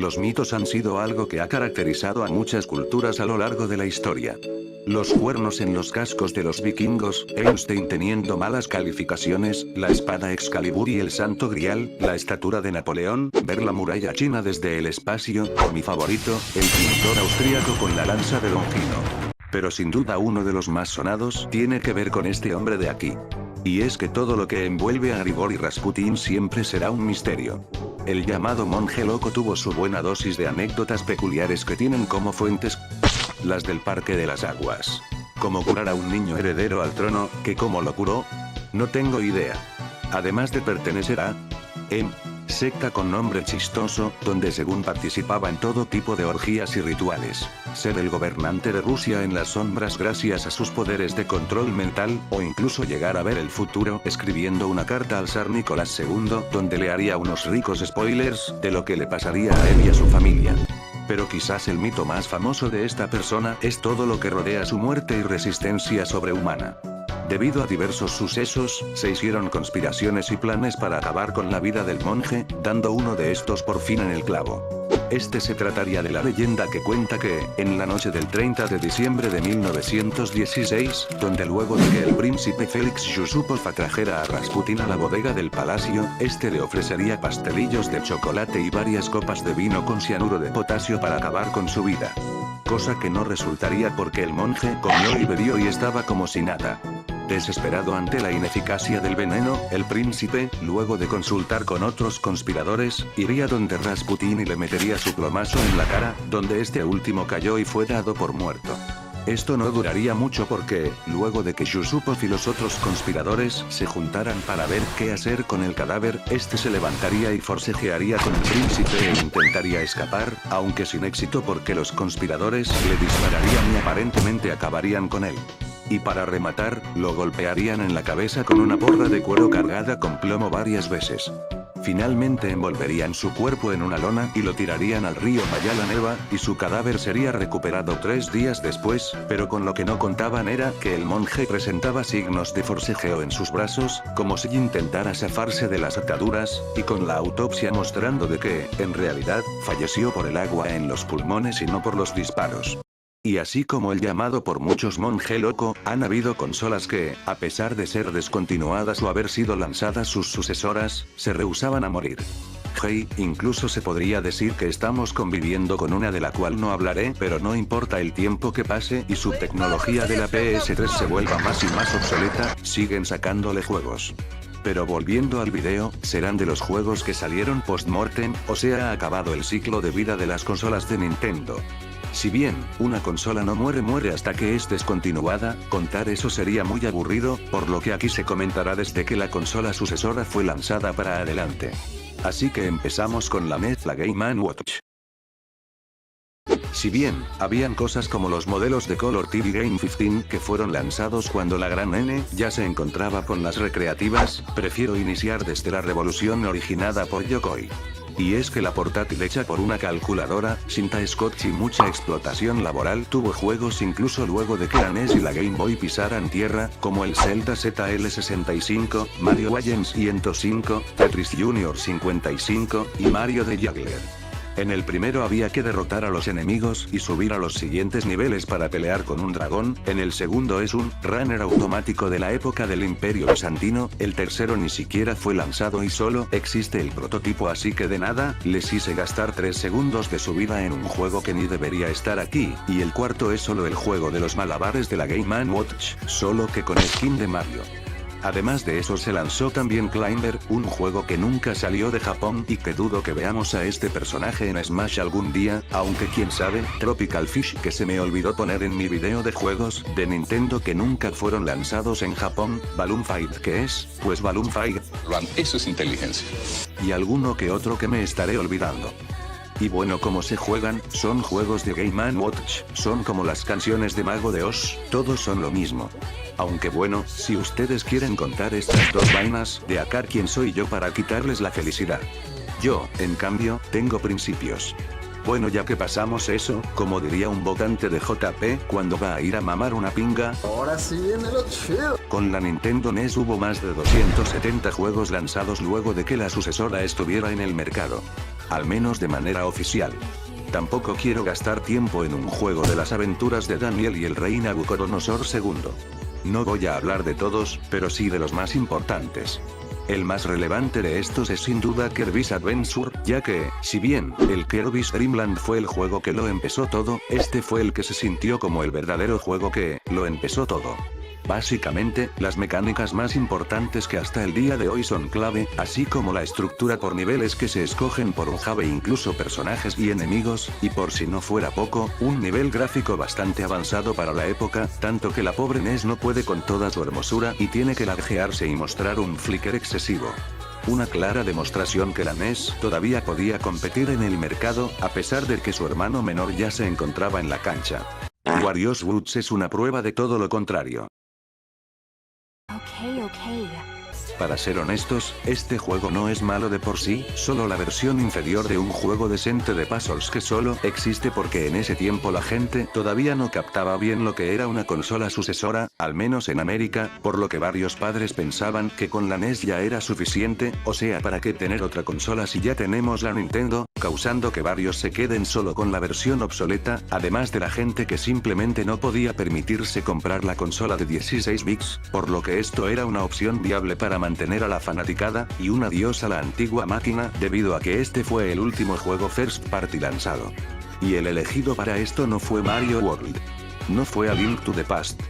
Los mitos han sido algo que ha caracterizado a muchas culturas a lo largo de la historia. Los cuernos en los cascos de los vikingos, Einstein teniendo malas calificaciones, la espada Excalibur y el Santo Grial, la estatura de Napoleón, ver la muralla china desde el espacio, o mi favorito, el pintor austríaco con la lanza de Longino. Pero sin duda uno de los más sonados tiene que ver con este hombre de aquí. Y es que todo lo que envuelve a Grigori Rasputin siempre será un misterio. El llamado monje loco tuvo su buena dosis de anécdotas peculiares que tienen como fuentes las del Parque de las Aguas. ¿Cómo curar a un niño heredero al trono, que cómo lo curó? No tengo idea. Además de pertenecer a secta con nombre chistoso, donde según participaba en todo tipo de orgías y rituales. Ser el gobernante de Rusia en las sombras gracias a sus poderes de control mental, o incluso llegar a ver el futuro escribiendo una carta al zar Nicolás II, donde le haría unos ricos spoilers de lo que le pasaría a él y a su familia. Pero quizás el mito más famoso de esta persona es todo lo que rodea su muerte y resistencia sobrehumana. Debido a diversos sucesos, se hicieron conspiraciones y planes para acabar con la vida del monje, dando uno de estos por fin en el clavo. Este se trataría de la leyenda que cuenta que, en la noche del 30 de diciembre de 1916, donde luego de que el príncipe Félix Yusupov atrajera a Rasputin a la bodega del palacio, este le ofrecería pastelillos de chocolate y varias copas de vino con cianuro de potasio para acabar con su vida. Cosa que no resultaría porque el monje comió y bebió y estaba como si nada. Desesperado ante la ineficacia del veneno, el príncipe, luego de consultar con otros conspiradores, iría donde Rasputin y le metería su plomazo en la cara, donde este último cayó y fue dado por muerto. Esto no duraría mucho porque, luego de que Yusupov y los otros conspiradores se juntaran para ver qué hacer con el cadáver, este se levantaría y forcejearía con el príncipe e intentaría escapar, aunque sin éxito porque los conspiradores le dispararían y aparentemente acabarían con él. Y para rematar, lo golpearían en la cabeza con una porra de cuero cargada con plomo varias veces. Finalmente envolverían su cuerpo en una lona y lo tirarían al río Mayala Neva, y su cadáver sería recuperado 3 días después, pero con lo que no contaban era que el monje presentaba signos de forcejeo en sus brazos, como si intentara zafarse de las ataduras, y con la autopsia mostrando de que, en realidad, falleció por el agua en los pulmones y no por los disparos. Y así como el llamado por muchos monje loco, han habido consolas que, a pesar de ser descontinuadas o haber sido lanzadas sus sucesoras, se rehusaban a morir. Hey, incluso se podría decir que estamos conviviendo con una de la cual no hablaré, pero no importa el tiempo que pase y su tecnología de la PS3 se vuelva más y más obsoleta, siguen sacándole juegos. Pero volviendo al video, serán de los juegos que salieron post-mortem, o sea ha acabado el ciclo de vida de las consolas de Nintendo. Si bien, una consola no muere hasta que es descontinuada, contar eso sería muy aburrido, por lo que aquí se comentará desde que la consola sucesora fue lanzada para adelante. Así que empezamos con la mezcla Game & Watch. Si bien, habían cosas como los modelos de Color TV Game 15 que fueron lanzados cuando la gran N ya se encontraba con las recreativas, prefiero iniciar desde la revolución originada por Yokoi. Y es que la portátil hecha por una calculadora, cinta scotch y mucha explotación laboral tuvo juegos incluso luego de que la NES y la Game Boy pisaran tierra, como el Zelda ZL65, Mario Legends 105, Tetris Junior 55, y Mario the Juggler. En el primero había que derrotar a los enemigos y subir a los siguientes niveles para pelear con un dragón, en el segundo es un runner automático de la época del Imperio Bizantino, el tercero ni siquiera fue lanzado y solo existe el prototipo así que de nada, les hice gastar 3 segundos de su vida en un juego que ni debería estar aquí, y el cuarto es solo el juego de los malabares de la Game & Watch, solo que con skin de Mario. Además de eso se lanzó también Climber, un juego que nunca salió de Japón y que dudo que veamos a este personaje en Smash algún día, aunque quién sabe, Tropical Fish que se me olvidó poner en mi video de juegos de Nintendo que nunca fueron lanzados en Japón, Balloon Fight ¿qué es? Pues Balloon Fight. Eso es inteligencia. Y alguno que otro que me estaré olvidando. Y bueno, como se juegan, son juegos de Game & Watch, son como las canciones de Mago de Oz, todos son lo mismo. Aunque bueno, si ustedes quieren contar estas dos vainas, de acá quién soy yo para quitarles la felicidad. Yo, en cambio, tengo principios. Bueno, ya que pasamos eso, como diría un votante de JP, cuando va a ir a mamar una pinga. Ahora sí viene lo chido. Con la Nintendo NES hubo más de 270 juegos lanzados luego de que la sucesora estuviera en el mercado. al menos de manera oficial. Tampoco quiero gastar tiempo en un juego de las aventuras de Daniel y el rey Nabucodonosor II. No voy a hablar de todos, pero sí de los más importantes. El más relevante de estos es sin duda Kirby's Adventure, ya que, si bien, el Kirby's Dream Land fue el juego que lo empezó todo, este fue el que se sintió como el verdadero juego que, lo empezó todo. Básicamente, las mecánicas más importantes que hasta el día de hoy son clave, así como la estructura por niveles que se escogen por un hub e incluso personajes y enemigos, y por si no fuera poco, un nivel gráfico bastante avanzado para la época, tanto que la pobre NES no puede con toda su hermosura y tiene que laguearse y mostrar un flicker excesivo. Una clara demostración que la NES todavía podía competir en el mercado, a pesar de que su hermano menor ya se encontraba en la cancha. Wario's Woods es una prueba de todo lo contrario. Okay. Para ser honestos, este juego no es malo de por sí, solo la versión inferior de un juego decente de puzzles que solo existe porque en ese tiempo la gente todavía no captaba bien lo que era una consola sucesora, al menos en América, por lo que varios padres pensaban que con la NES ya era suficiente, o sea, ¿para qué tener otra consola si ya tenemos la Nintendo? Causando que varios se queden solo con la versión obsoleta, además de la gente que simplemente no podía permitirse comprar la consola de 16 bits, por lo que esto era una opción viable para mantener a la fanaticada, y un adiós a la antigua máquina, debido a que este fue el último juego first party lanzado. Y el elegido para esto no fue Mario World. No fue A Link to the Past.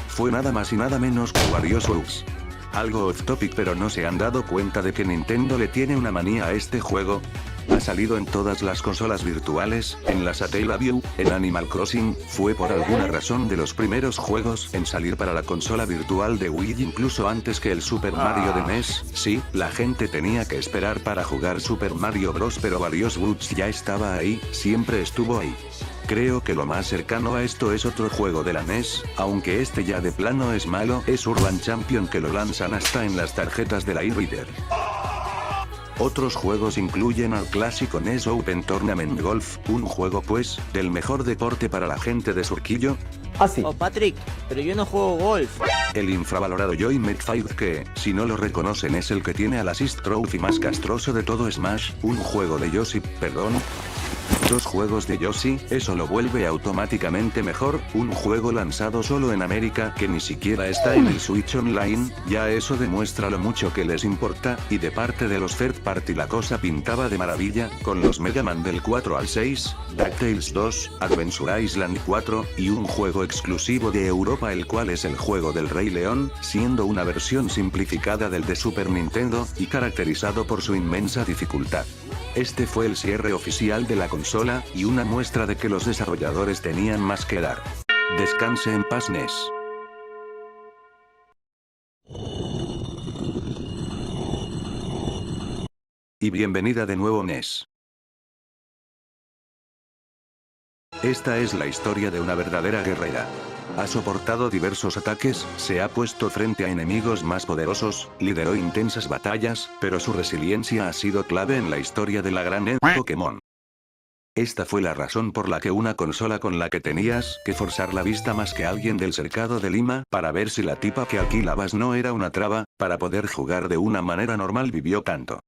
Fue nada más y nada menos que Wario's Woods. Algo off topic, pero no se han dado cuenta de que Nintendo le tiene una manía a este juego. Ha salido en todas las consolas virtuales, en la Satellaview, en Animal Crossing, fue por alguna razón de los primeros juegos en salir para la consola virtual de Wii incluso antes que el Super Mario de NES, sí, la gente tenía que esperar para jugar Super Mario Bros. Pero Wario's Woods ya estaba ahí, siempre estuvo ahí. Creo que lo más cercano a esto es otro juego de la NES, aunque este ya de plano es malo, es Urban Champion que lo lanzan hasta en las tarjetas de la e-reader. Otros juegos incluyen al clásico NES Open Tournament Golf, un juego pues, del mejor deporte para la gente de Surquillo. Sí. Oh Patrick, pero yo no juego golf. El infravalorado Joy-Met 5 que, si no lo reconocen es el que tiene al assist trophy más castroso de todo Smash, un juego de Yoshi, perdón. Dos juegos de Yoshi, eso lo vuelve automáticamente mejor, un juego lanzado solo en América que ni siquiera está en el Switch Online, ya eso demuestra lo mucho que les importa, y de parte de los third party la cosa pintaba de maravilla, con los Mega Man del 4 al 6, DuckTales 2, Adventure Island 4, y un juego exclusivo de Europa el cual es el juego del Rey León, siendo una versión simplificada del de Super Nintendo, y caracterizado por su inmensa dificultad. Este fue el cierre oficial de la consola, y una muestra de que los desarrolladores tenían más que dar. Descanse en paz NES. Y bienvenida de nuevo NES. Esta es la historia de una verdadera guerrera. Ha soportado diversos ataques, se ha puesto frente a enemigos más poderosos, lideró intensas batallas, pero su resiliencia ha sido clave en la historia de la gran Pokémon. Esta fue la razón por la que una consola con la que tenías que forzar la vista más que alguien del cercado de Lima, para ver si la tipa que alquilabas no era una traba, para poder jugar de una manera normal vivió tanto.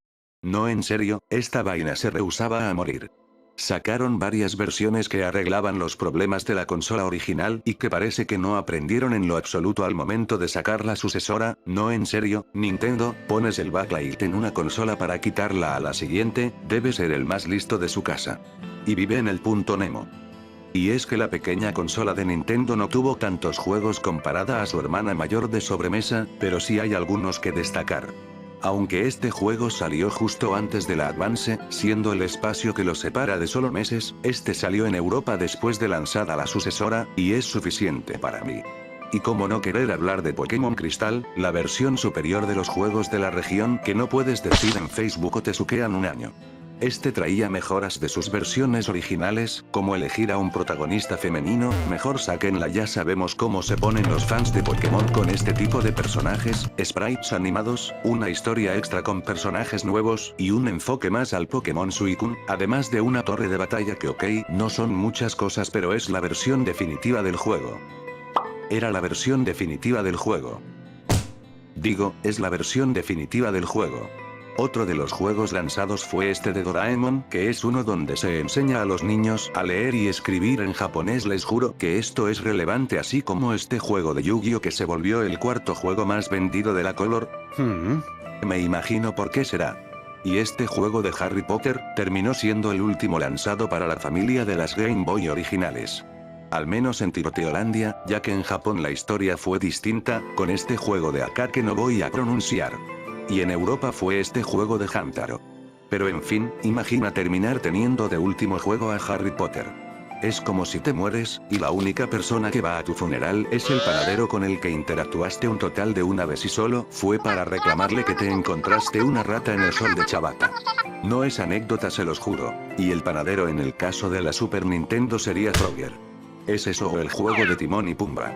No, en serio, esta vaina se rehusaba a morir. Sacaron varias versiones que arreglaban los problemas de la consola original y que parece que no aprendieron en lo absoluto al momento de sacar la sucesora. No, en serio, Nintendo, pones el backlight en una consola para quitarla a la siguiente, debe ser el más listo de su casa. Y vive en el punto Nemo. Y es que la pequeña consola de Nintendo no tuvo tantos juegos comparada a su hermana mayor de sobremesa, pero sí hay algunos que destacar. Aunque este juego salió justo antes de la Advance, siendo el espacio que lo separa de solo meses, este salió en Europa después de lanzada la sucesora, y es suficiente para mí. Y cómo no querer hablar de Pokémon Cristal, la versión superior de los juegos de la región que no puedes decir en Facebook o te suquean un año. Este traía mejoras de sus versiones originales, como elegir a un protagonista femenino, mejor sáquenla, ya sabemos cómo se ponen los fans de Pokémon con este tipo de personajes, sprites animados, una historia extra con personajes nuevos, y un enfoque más al Pokémon Suicune, además de una torre de batalla que no son muchas cosas pero es la versión definitiva del juego. Era la versión definitiva del juego. Digo, es la versión definitiva del juego. Otro de los juegos lanzados fue este de Doraemon, que es uno donde se enseña a los niños a leer y escribir en japonés. Les juro que esto es relevante, así como este juego de Yu-Gi-Oh que se volvió el cuarto juego más vendido de la Color. Me imagino por qué será. Y este juego de Harry Potter terminó siendo el último lanzado para la familia de las Game Boy originales. Al menos en Tiroteolandia, ya que en Japón la historia fue distinta, con este juego de acá que no voy a pronunciar. Y en Europa fue este juego de Hamtaro. Pero en fin, imagina terminar teniendo de último juego a Harry Potter. Es como si te mueres, y la única persona que va a tu funeral es el panadero con el que interactuaste un total de una vez y solo fue para reclamarle que te encontraste una rata en el sol de Chabata. No es anécdota, se los juro. Y el panadero en el caso de la Super Nintendo sería Frogger. ¿Es eso o el juego de Timón y Pumba?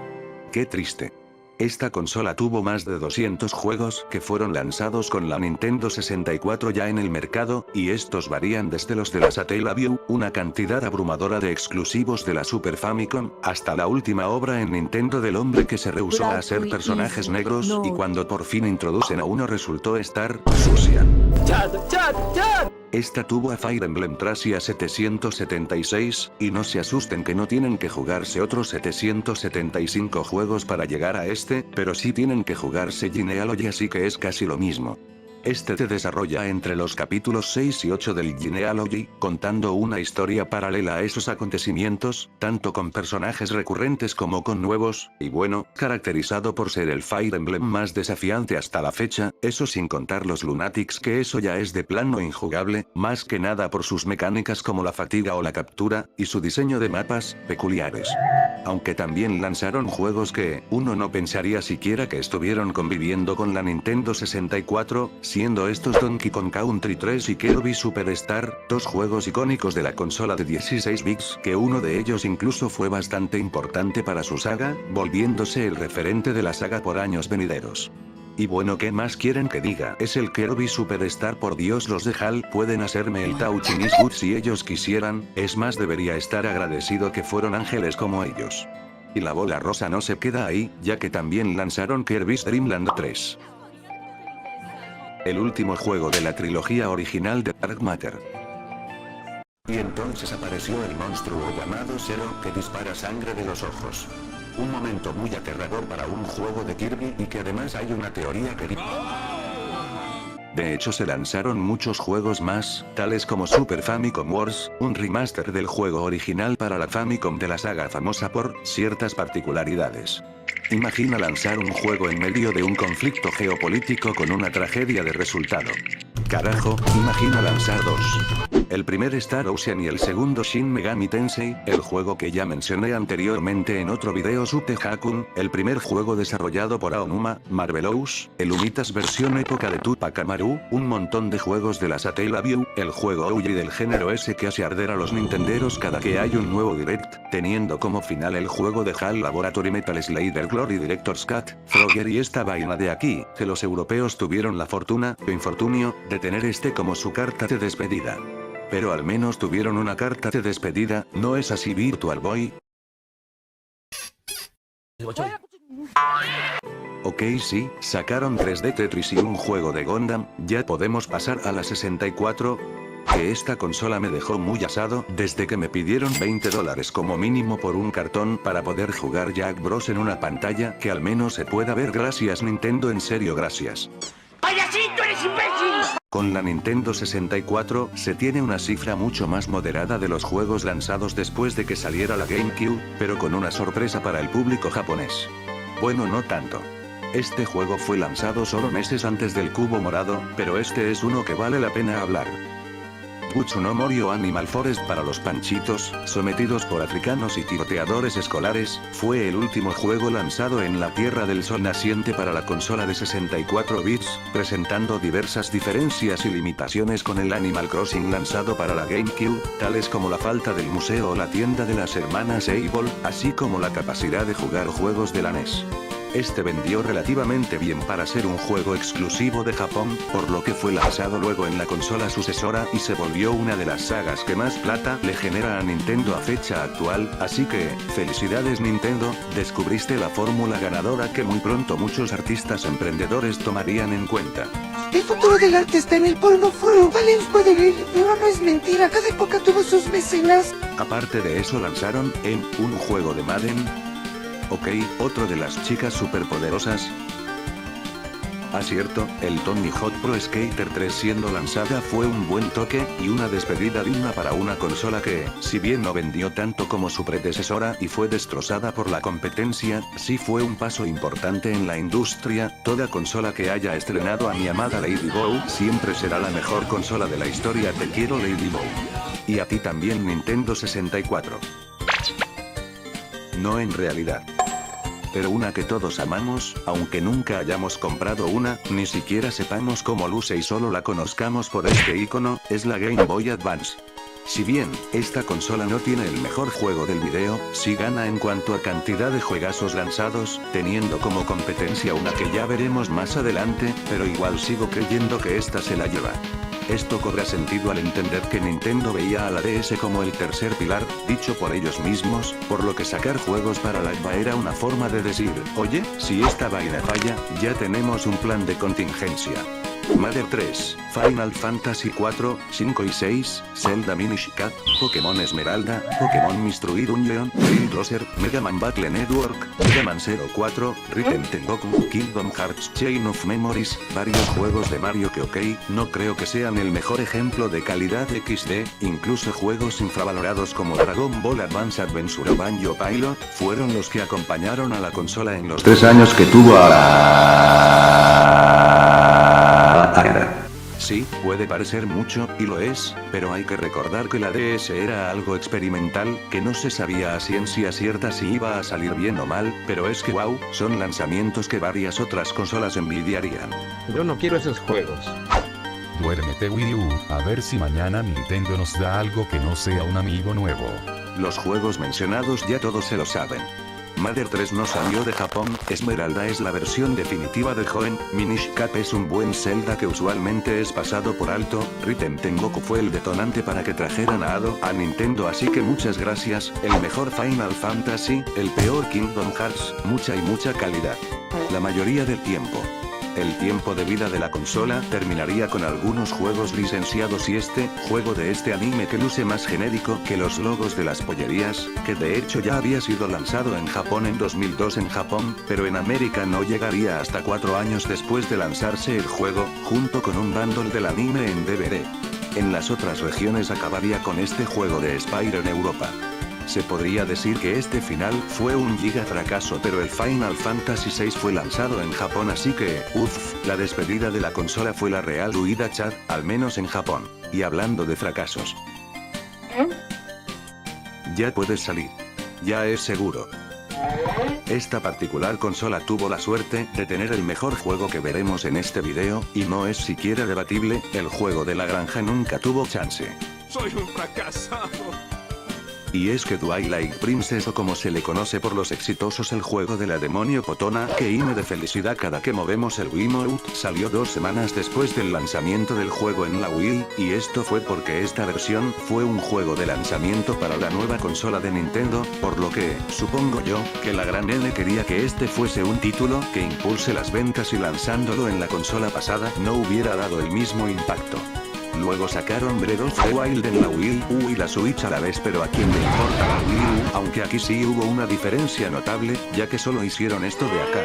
Qué triste. Esta consola tuvo más de 200 juegos que fueron lanzados con la Nintendo 64 ya en el mercado, y estos varían desde los de la Satellaview, una cantidad abrumadora de exclusivos de la Super Famicom, hasta la última obra en Nintendo del hombre que se rehusó a hacer personajes negros, y cuando por fin introducen a uno resultó estar sucia. Esta tuvo a Fire Emblem Tracia 776, y no se asusten que no tienen que jugarse otros 775 juegos para llegar a este, pero sí tienen que jugarse Genealogy, así que es casi lo mismo. Este te desarrolla entre los capítulos 6 y 8 del Genealogy, contando una historia paralela a esos acontecimientos, tanto con personajes recurrentes como con nuevos, y bueno, caracterizado por ser el Fire Emblem más desafiante hasta la fecha, eso sin contar los Lunatics, que eso ya es de plano injugable, más que nada por sus mecánicas como la fatiga o la captura, y su diseño de mapas, peculiares. Aunque también lanzaron juegos que, uno no pensaría siquiera que estuvieron conviviendo con la Nintendo 64, siendo estos Donkey Kong Country 3 y Kirby Superstar, dos juegos icónicos de la consola de 16 bits, que uno de ellos incluso fue bastante importante para su saga, volviéndose el referente de la saga por años venideros. Y bueno, ¿qué más quieren que diga? Es el Kirby Superstar, por Dios, los de HAL pueden hacerme el Touching is Good si ellos quisieran, es más, debería estar agradecido que fueron ángeles como ellos. Y la bola rosa no se queda ahí, ya que también lanzaron Kirby's Dream Land 3. El último juego de la trilogía original de Dark Matter. Y entonces apareció el monstruo llamado Zero, que dispara sangre de los ojos. Un momento muy aterrador para un juego de Kirby, y que además hay una teoría que... De hecho se lanzaron muchos juegos más, tales como Super Famicom Wars, un remaster del juego original para la Famicom de la saga famosa por ciertas particularidades. Imagina lanzar un juego en medio de un conflicto geopolítico con una tragedia de resultado. Carajo, imagina lanzar dos. El primer Star Ocean y el segundo Shin Megami Tensei, el juego que ya mencioné anteriormente en otro video Sute Hakun, el primer juego desarrollado por Aonuma, Marvelous, el Unitas versión época de Tupac Amaru, un montón de juegos de la Satellaview, el juego OG del género ese que hace arder a los nintenderos cada que hay un nuevo direct, teniendo como final el juego de HAL Laboratory Metal Slayer Glory Director's Cut, Frogger y esta vaina de aquí, que los europeos tuvieron la fortuna, o infortunio, de tener este como su carta de despedida. Pero al menos tuvieron una carta de despedida, ¿no es así, Virtual Boy? Ok, sí, sacaron 3D Tetris y un juego de Gundam, ya podemos pasar a la 64. Que esta consola me dejó muy asado, desde que me pidieron $20 como mínimo por un cartón para poder jugar Jack Bros en una pantalla que al menos se pueda ver. Gracias Nintendo, en serio gracias. ¡Payasito, eres imbécil! Con la Nintendo 64 se tiene una cifra mucho más moderada de los juegos lanzados después de que saliera la GameCube, pero con una sorpresa para el público japonés. Bueno, no tanto. Este juego fue lanzado solo meses antes del Cubo Morado, pero este es uno que vale la pena hablar. Butsu no Morio Animal Forest para los panchitos, sometidos por africanos y tiroteadores escolares, fue el último juego lanzado en la Tierra del Sol naciente para la consola de 64 bits, presentando diversas diferencias y limitaciones con el Animal Crossing lanzado para la GameCube, tales como la falta del museo o la tienda de las hermanas Able, así como la capacidad de jugar juegos de la NES. Este vendió relativamente bien para ser un juego exclusivo de Japón, por lo que fue lanzado luego en la consola sucesora y se volvió una de las sagas que más plata le genera a Nintendo a fecha actual, así que, felicidades Nintendo, descubriste la fórmula ganadora que muy pronto muchos artistas emprendedores tomarían en cuenta. El futuro del arte está en el polvo foro. Vale, os puede ver, pero no es mentira. Cada época tuvo sus mecenas. Aparte de eso lanzaron, un juego de Madden. Ok, otro de las chicas superpoderosas. Acierto, el Tony Hawk Pro Skater 3 siendo lanzada fue un buen toque y una despedida digna para una consola que, si bien no vendió tanto como su predecesora y fue destrozada por la competencia, sí fue un paso importante en la industria. Toda consola que haya estrenado a mi amada Lady Bow siempre será la mejor consola de la historia. Te quiero Lady Bow. Y a ti también Nintendo 64. No en realidad. Pero una que todos amamos, aunque nunca hayamos comprado una, ni siquiera sepamos cómo luce y solo la conozcamos por este icono, es la Game Boy Advance. Si bien, esta consola no tiene el mejor juego del video, sí gana en cuanto a cantidad de juegazos lanzados, teniendo como competencia una que ya veremos más adelante, pero igual sigo creyendo que esta se la lleva. Esto cobra sentido al entender que Nintendo veía a la DS como el tercer pilar, dicho por ellos mismos, por lo que sacar juegos para la EVA era una forma de decir, oye, si esta vaina falla, ya tenemos un plan de contingencia. Mother 3, Final Fantasy 4, 5 y 6, Zelda Minish Cap, Pokémon Esmeralda, Pokémon Mystery Dungeon, Dream Crosser, Mega Man Battle Network, Mega Man 04, Rhythm Tengoku, Kingdom Hearts Chain of Memories, varios juegos de Mario que ok, no creo que sean el mejor ejemplo de calidad XD, incluso juegos infravalorados como Dragon Ball Advance Adventure o Banjo Pilot, fueron los que acompañaron a la consola en los 3 años que tuvo Sí, puede parecer mucho, y lo es, pero hay que recordar que la DS era algo experimental, que no se sabía a ciencia cierta si iba a salir bien o mal, pero es que wow, son lanzamientos que varias otras consolas envidiarían. Yo no quiero esos juegos. Duérmete Wii U, a ver si mañana Nintendo nos da algo que no sea un amigo nuevo. Los juegos mencionados ya todos se lo saben. Mother 3 no salió de Japón, Esmeralda es la versión definitiva de Joen, Minish Cap es un buen Zelda que usualmente es pasado por alto, Rhythm Tengoku fue el detonante para que trajeran a Ado a Nintendo, así que muchas gracias, el mejor Final Fantasy, el peor Kingdom Hearts, mucha y mucha calidad. La mayoría del tiempo. El tiempo de vida de la consola terminaría con algunos juegos licenciados y este juego de este anime que luce más genérico que los logos de las pollerías, que de hecho ya había sido lanzado en Japón en 2002 en Japón, pero en América no llegaría hasta 4 años después de lanzarse el juego, junto con un bundle del anime en DVD. En las otras regiones acabaría con este juego de Spyro en Europa. Se podría decir que este final fue un giga fracaso, pero el Final Fantasy VI fue lanzado en Japón, así que, la despedida de la consola fue la real huida Chad, al menos en Japón. Y hablando de fracasos. Ya puedes salir. Ya es seguro. Esta particular consola tuvo la suerte de tener el mejor juego que veremos en este video, y no es siquiera debatible, el juego de la granja nunca tuvo chance. Soy un fracasado. Y es que Twilight Princess, o como se le conoce por los exitosos el juego de la demonio potona, que hime de felicidad cada que movemos el Wiimote, salió 2 semanas después del lanzamiento del juego en la Wii, y esto fue porque esta versión fue un juego de lanzamiento para la nueva consola de Nintendo, por lo que, supongo yo, que la gran N quería que este fuese un título que impulse las ventas y lanzándolo en la consola pasada no hubiera dado el mismo impacto. Luego sacaron Breath of the Wild en la Wii U y la Switch a la vez, pero a quién le importa la Wii U, aunque aquí sí hubo una diferencia notable, ya que solo hicieron esto de acá.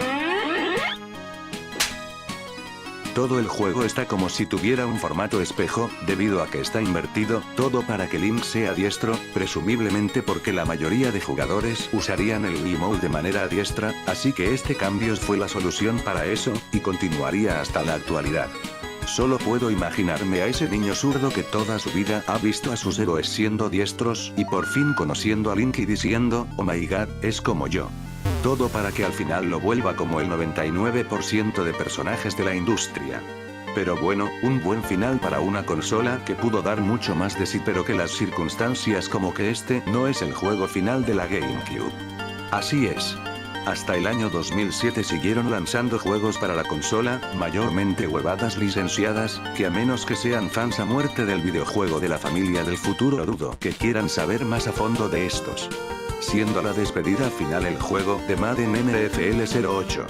Todo el juego está como si tuviera un formato espejo, debido a que está invertido, todo para que Link sea diestro, presumiblemente porque la mayoría de jugadores usarían el Wiimote de manera diestra, así que este cambio fue la solución para eso, y continuaría hasta la actualidad. Solo puedo imaginarme a ese niño zurdo que toda su vida ha visto a sus héroes siendo diestros y por fin conociendo a Link y diciendo, oh my god, es como yo. Todo para que al final lo vuelva como el 99% de personajes de la industria. Pero bueno, un buen final para una consola que pudo dar mucho más de sí, pero que las circunstancias como que este no es el juego final de la GameCube. Así es. Hasta el año 2007 siguieron lanzando juegos para la consola, mayormente huevadas licenciadas, que a menos que sean fans a muerte del videojuego de la familia del futuro dudo que quieran saber más a fondo de estos. Siendo la despedida final el juego de Madden NFL 08.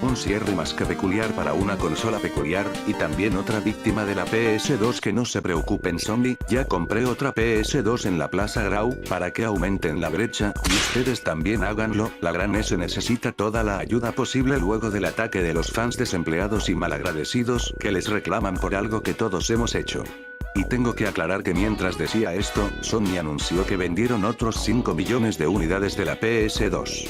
Un cierre más que peculiar para una consola peculiar, y también otra víctima de la PS2 que no se preocupen zombie, ya compré otra PS2 en la Plaza Grau, para que aumenten la brecha, y ustedes también háganlo, la gran S necesita toda la ayuda posible luego del ataque de los fans desempleados y malagradecidos, que les reclaman por algo que todos hemos hecho. Y tengo que aclarar que mientras decía esto, Sony anunció que vendieron otros 5 millones de unidades de la PS2.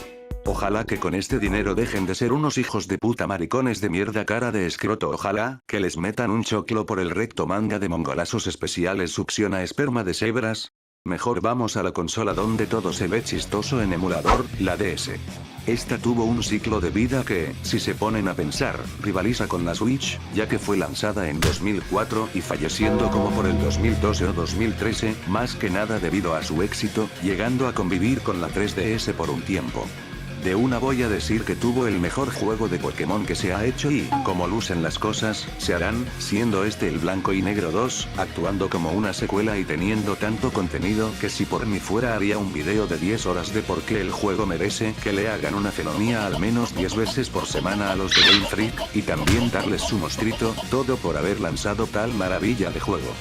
Ojalá que con este dinero dejen de ser unos hijos de puta maricones de mierda cara de escroto. Ojalá que les metan un choclo por el recto manga de mongolazos especiales succiona esperma de cebras. Mejor vamos a la consola donde todo se ve chistoso en emulador, la DS. Esta tuvo un ciclo de vida que, si se ponen a pensar, rivaliza con la Switch, ya que fue lanzada en 2004 y falleciendo como por el 2012 o 2013, más que nada debido a su éxito, llegando a convivir con la 3DS por un tiempo. De una voy a decir que tuvo el mejor juego de Pokémon que se ha hecho y, como lucen las cosas, se harán, siendo este el Blanco y Negro 2, actuando como una secuela y teniendo tanto contenido que si por mí fuera haría un video de 10 horas de por qué el juego merece que le hagan una fenomía al menos 10 veces por semana a los de Game Freak, y también darles su mostrito, todo por haber lanzado tal maravilla de juego.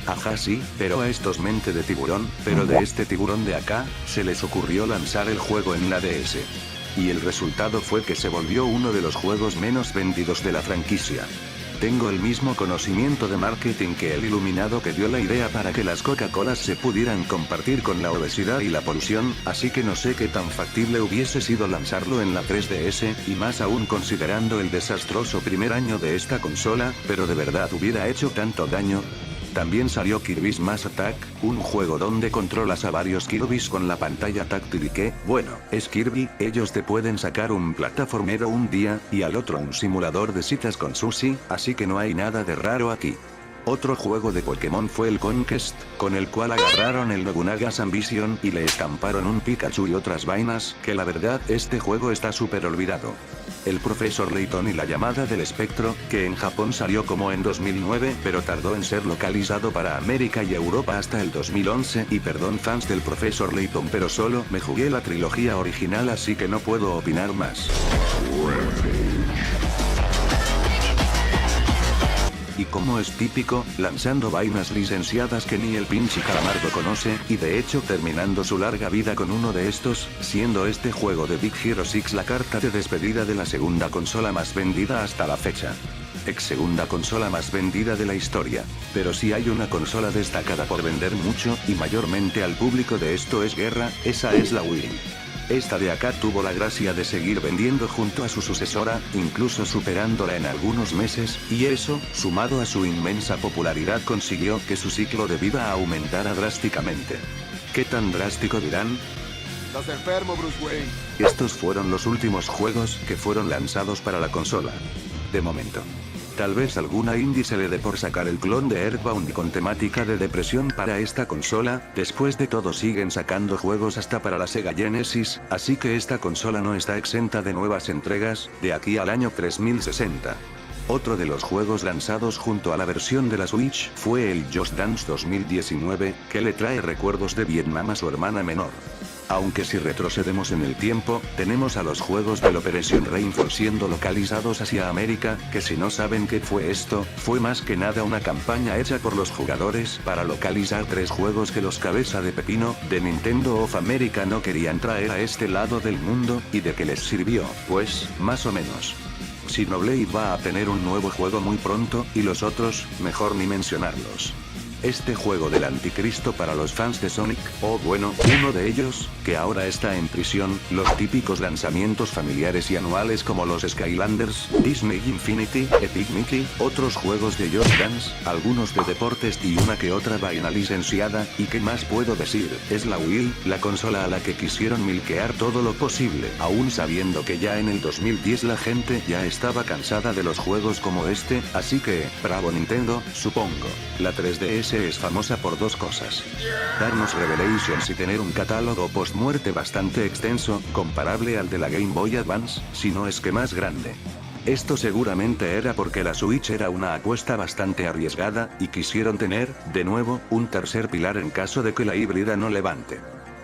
Ajá sí, pero a estos mente de tiburón, pero de este tiburón de acá, se les ocurrió lanzar el juego en la DS. Y el resultado fue que se volvió uno de los juegos menos vendidos de la franquicia. Tengo el mismo conocimiento de marketing que el iluminado que dio la idea para que las Coca-Colas se pudieran compartir con la obesidad y la polución, así que no sé qué tan factible hubiese sido lanzarlo en la 3DS, y más aún considerando el desastroso primer año de esta consola, pero de verdad hubiera hecho tanto daño. También salió Kirby's Mass Attack, un juego donde controlas a varios Kirbys con la pantalla táctil y que, bueno, es Kirby, ellos te pueden sacar un plataformero un día, y al otro un simulador de citas con sushi, así que no hay nada de raro aquí. Otro juego de Pokémon fue el Conquest, con el cual agarraron el Nobunaga's Ambition y le estamparon un Pikachu y otras vainas, que la verdad este juego está súper olvidado. El Profesor Layton y la llamada del espectro, que en Japón salió como en 2009 pero tardó en ser localizado para América y Europa hasta el 2011, y perdón fans del Profesor Layton pero solo me jugué la trilogía original así que no puedo opinar más. Y como es típico, lanzando vainas licenciadas que ni el pinche Calamardo conoce, y de hecho terminando su larga vida con uno de estos, siendo este juego de Big Hero 6 la carta de despedida de la segunda consola más vendida hasta la fecha. Ex segunda consola más vendida de la historia. Pero si hay una consola destacada por vender mucho, y mayormente al público de esto es guerra, esa es la Wii. Esta de acá tuvo la gracia de seguir vendiendo junto a su sucesora, incluso superándola en algunos meses, y eso, sumado a su inmensa popularidad consiguió que su ciclo de vida aumentara drásticamente. ¿Qué tan drástico dirán? Estás enfermo, Bruce Wayne. Estos fueron los últimos juegos que fueron lanzados para la consola. De momento. Tal vez alguna indie se le dé por sacar el clon de Earthbound con temática de depresión para esta consola, después de todo siguen sacando juegos hasta para la Sega Genesis, así que esta consola no está exenta de nuevas entregas, de aquí al año 3060. Otro de los juegos lanzados junto a la versión de la Switch fue el Just Dance 2019, que le trae recuerdos de Vietnam a su hermana menor. Aunque si retrocedemos en el tiempo, tenemos a los juegos del Operation Rainfall siendo localizados hacia América, que si no saben qué fue esto, fue más que nada una campaña hecha por los jugadores para localizar 3 juegos que los cabeza de pepino de Nintendo of America no querían traer a este lado del mundo, y de qué les sirvió, pues, más o menos. Xenoblade va a tener un nuevo juego muy pronto, y los otros, mejor ni mencionarlos. Este juego del anticristo para los fans de Sonic, o bueno, uno de ellos, que ahora está en prisión, los típicos lanzamientos familiares y anuales como los Skylanders, Disney Infinity, Epic Mickey, otros juegos de Just Dance, algunos de deportes y una que otra vaina licenciada, y qué más puedo decir, es la Wii, la consola a la que quisieron milquear todo lo posible, aún sabiendo que ya en el 2010 la gente ya estaba cansada de los juegos como este, así que, bravo Nintendo, supongo. La 3DS PC es famosa por dos cosas. Darnos Revelations y tener un catálogo post-muerte bastante extenso, comparable al de la Game Boy Advance, si no es que más grande. Esto seguramente era porque la Switch era una apuesta bastante arriesgada, y quisieron tener, de nuevo, un tercer pilar en caso de que la híbrida no levante.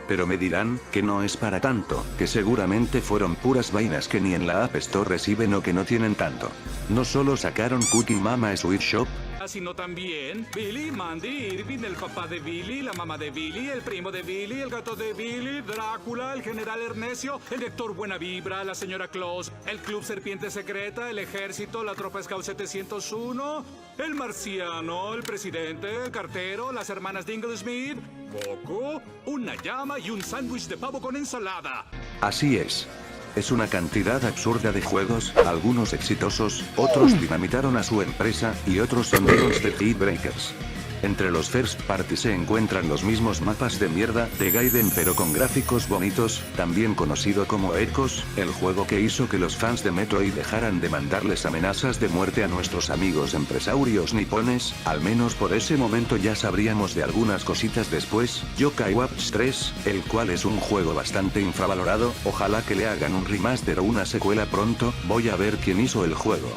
Pero me dirán, que no es para tanto, que seguramente fueron puras vainas que ni en la App Store reciben o que no tienen tanto. No solo sacaron Cooking Mama Switch Shop, Sino también Billy, Mandy, Irving, el papá de Billy, la mamá de Billy, el primo de Billy, el gato de Billy, Drácula, el general Hernesio, el director Buena Vibra, la señora Claus, el club Serpiente Secreta, el ejército, la tropa Scout 701, el marciano, el presidente, el cartero, las hermanas Dingle Smith, Coco, una llama y un sándwich de pavo con ensalada. así es. Es una cantidad absurda de juegos, algunos exitosos, otros dinamitaron a su empresa, y otros son dedos de Breakers. Entre los first party se encuentran los mismos mapas de mierda de Gaiden pero con gráficos bonitos, también conocido como Ecos, el juego que hizo que los fans de Metroid dejaran de mandarles amenazas de muerte a nuestros amigos empresarios nipones, al menos por ese momento ya sabríamos de algunas cositas después, Yokai Watch 3, el cual es un juego bastante infravalorado, ojalá que le hagan un remaster o una secuela pronto, voy a ver quién hizo el juego.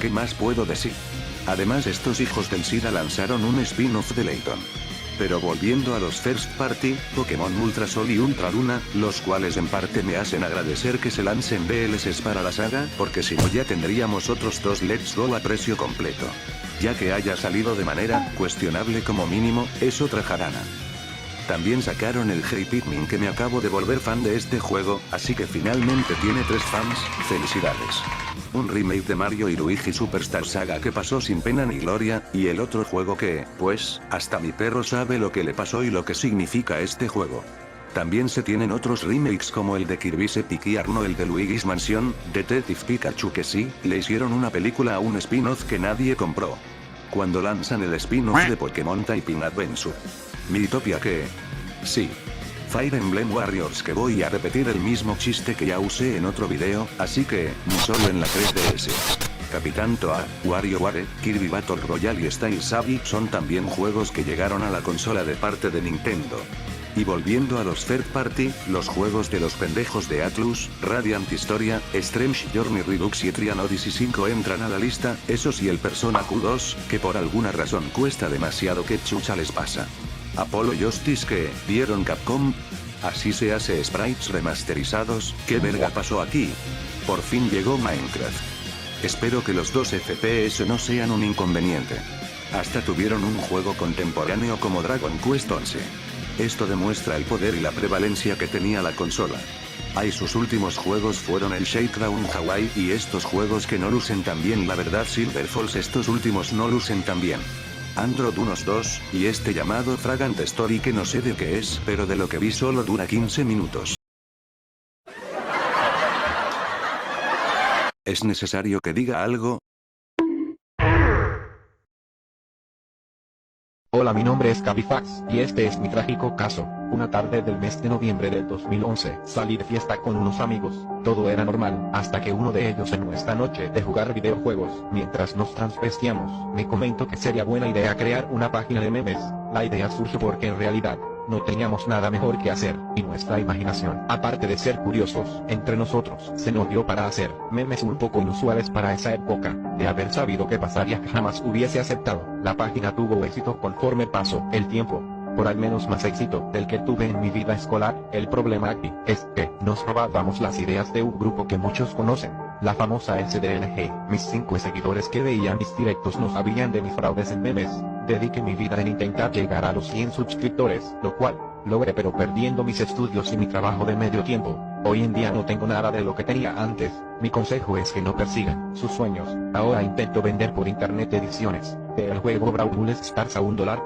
¿Qué más puedo decir? Además estos hijos del SIDA lanzaron un spin-off de Layton. Pero volviendo a los first party, Pokémon Ultra Sol y Ultra Luna, los cuales en parte me hacen agradecer que se lancen DLCs para la saga, porque si no ya tendríamos otros dos Let's Go a precio completo. Ya que haya salido de manera cuestionable como mínimo, es otra jarana. También sacaron el Hey Pikmin que me acabo de volver fan de este juego, así que finalmente tiene 3 fans, felicidades. Un remake de Mario y Luigi Superstar Saga que pasó sin pena ni gloria, y el otro juego que, pues, hasta mi perro sabe lo que le pasó y lo que significa este juego. También se tienen otros remakes como el de Kirby's Epic Yarn o el de Luigi's Mansion, Detective Pikachu que sí, le hicieron una película a un spin-off que nadie compró. Cuando lanzan el spin-off de Pokémon Typing Adventure. Miitopia que... sí. Fire Emblem Warriors que voy a repetir el mismo chiste que ya usé en otro video, así que, no solo en la 3DS. Capitán Toad, WarioWare, Kirby Battle Royale y Style Savvy son también juegos que llegaron a la consola de parte de Nintendo. Y volviendo a los third party, los juegos de los pendejos de Atlus, Radiant Historia, Strange Journey Redux y Etrian Odyssey 5 entran a la lista, eso sí el Persona Q2, que por alguna razón cuesta demasiado, ¿qué chucha les pasa? Apollo Justice que, dieron Capcom, así se hace sprites remasterizados, ¿qué verga pasó aquí? Por fin llegó Minecraft. Espero que los 2 FPS no sean un inconveniente. Hasta tuvieron un juego contemporáneo como Dragon Quest 11. Esto demuestra el poder y la prevalencia que tenía la consola. Sus últimos juegos fueron el Shakedown Hawaii y estos juegos que no lucen tan bien, la verdad Silver Falls estos últimos no lucen tan bien. Android unos 2, y este llamado Fragant Story que no sé de qué es, pero de lo que vi solo dura 15 minutos. ¿Es necesario que diga algo? Hola, mi nombre es Cabifax, y este es mi trágico caso. Una tarde del mes de noviembre del 2011, salí de fiesta con unos amigos. Todo era normal, hasta que uno de ellos en nuestra noche de jugar videojuegos, mientras nos transvestíamos, me comentó que sería buena idea crear una página de memes. La idea surgió porque en realidad, no teníamos nada mejor que hacer, y nuestra imaginación, aparte de ser curiosos, entre nosotros, se nos dio para hacer memes un poco inusuales para esa época. De haber sabido que pasaría, jamás hubiese aceptado. La página tuvo éxito conforme pasó el tiempo. Por al menos más éxito del que tuve en mi vida escolar. El problema aquí es que nos robábamos las ideas de un grupo que muchos conocen, la famosa SDLG. Mis 5 seguidores que veían mis directos no sabían de mis fraudes en memes. Dediqué mi vida en intentar llegar a los 100 suscriptores, lo cual logré, pero perdiendo mis estudios y mi trabajo de medio tiempo. Hoy en día no tengo nada de lo que tenía antes. Mi consejo es que no persigan sus sueños. Ahora intento vender por internet ediciones del juego Brawl Stars a $1.